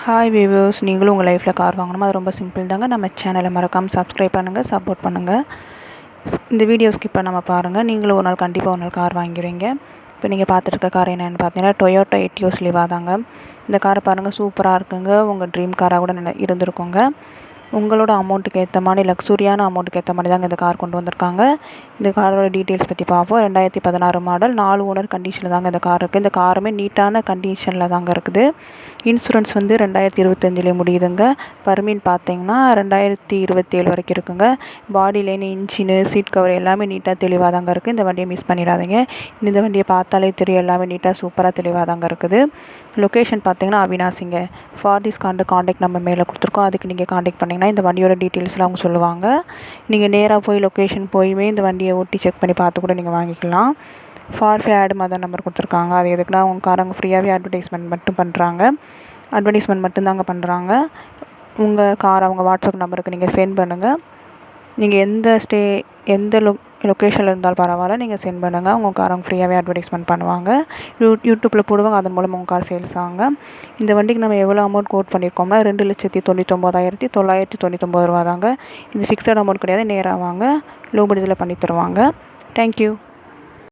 Hi viewers, நீங்களும் உங்கள் லைஃப்பில் கார் வாங்கணும். அது ரொம்ப சிம்பிள் தாங்க. நம்ம சேனலை மறக்காமல் சப்ஸ்கிரைப் பண்ணுங்கள், சப்போர்ட் பண்ணுங்கள். இந்த வீடியோ ஸ்கிப் பண்ணாமல் பாருங்கள். நீங்களும் ஒரு நாள் கண்டிப்பாக ஒரு நாள் கார் வாங்கிடுவீங்க. இப்போ நீங்கள் பார்த்துருக்க கார் என்னென்னு பார்த்தீங்கன்னா டொயோட்டா எட்டியோஸ் லிவா தாங்க. இந்த காரை பாருங்கள், சூப்பராக இருக்குங்க. உங்கள் ட்ரீம் காராக கூட இருந்திருக்குங்க. உங்களோட அமௌண்ட்டுக்கு ஏற்ற மாதிரி லக்ஸூரியான அமௌண்ட்டுக்கு ஏற்ற மாதிரி தாங்க இந்த கார் கொண்டு வந்திருக்காங்க. இந்த காரோட டீட்டெயில்ஸ் பற்றி பார்ப்போம். 2016 மாடல், 4 ஓனர் கண்டிஷனில் தாங்க இந்த கார் இருக்குது. இந்த காருமே நீட்டான கண்டிஷனில் தாங்க இருக்குது. இன்சூரன்ஸ் 2025 முடியுதுங்க. பர்மின் பார்த்தீங்கன்னா 2027 வரைக்கும் இருக்குங்க. Body line, engine, seat cover எல்லாமே நீட்டாக தெளிவாக தாங்க இருக்குது. இந்த வண்டியை மிஸ் பண்ணிடாதீங்க. இந்த வண்டியை பார்த்தாலே தெரியும், எல்லாமே நீட்டாக சூப்பராக தெளிவாக தாங்க இருக்குது. லொக்கேஷன் பார்த்தீங்கன்னா அவினாசிங்க. ஃபார் திஸ் காண்டாக்ட் நம்ம மேலே கொடுத்துருக்கோம். அதுக்கு நீங்கள் காண்டாக்ட் பண்ணிங்கன்னா இந்த வண்டியோட டீட்டெயில்ஸ்லாம் அவங்க சொல்லுவாங்க. நீங்கள் நேராக போய் லொக்கேஷன் போயுமே இந்த வண்டியை ஓட்டி செக் பண்ணி பார்த்து கூட நீங்கள் வாங்கிக்கலாம். ஃபார்ஃபே ஆட் மதர் நம்பர் கொடுத்துருக்காங்க. அது எதுக்குன்னா அவங்க காரங்க ஃப்ரீயாகவே அட்வர்டைஸ்மெண்ட் மட்டும் பண்ணுறாங்க. அட்வர்டைஸ்மெண்ட் மட்டும்தாங்க பண்ணுறாங்க. உங்கள் கார் அவங்க வாட்ஸ்அப் நம்பருக்கு நீங்கள் சென்ட் பண்ணுங்கள். நீங்கள் எந்த லொக்கேஷனில் இருந்தாலும் பரவாயில்ல, நீங்கள் சென்ட் பண்ணுங்கள். உங்கள் காரங்க ஃப்ரீயாகவே அட்வர்டைஸ்மெண்ட் பண்ணுவாங்க. யூடியூப்பில் போடுவாங்க. அதன் மூலம் உங்கள் கார் சேல்ஸ் ஆகுங்க. இந்த வண்டிக்கு நம்ம எவ்வளோ அமௌண்ட் கோட் பண்ணியிருக்கோம்னா 2,99,999 ரூபா தாங்க. இது ஃபிக்ஸட் அமௌண்ட் கிடையாது. நேராக வாங்க, லோ பட்ஜெட்டில் பண்ணி தருவாங்க. தேங்க்யூ.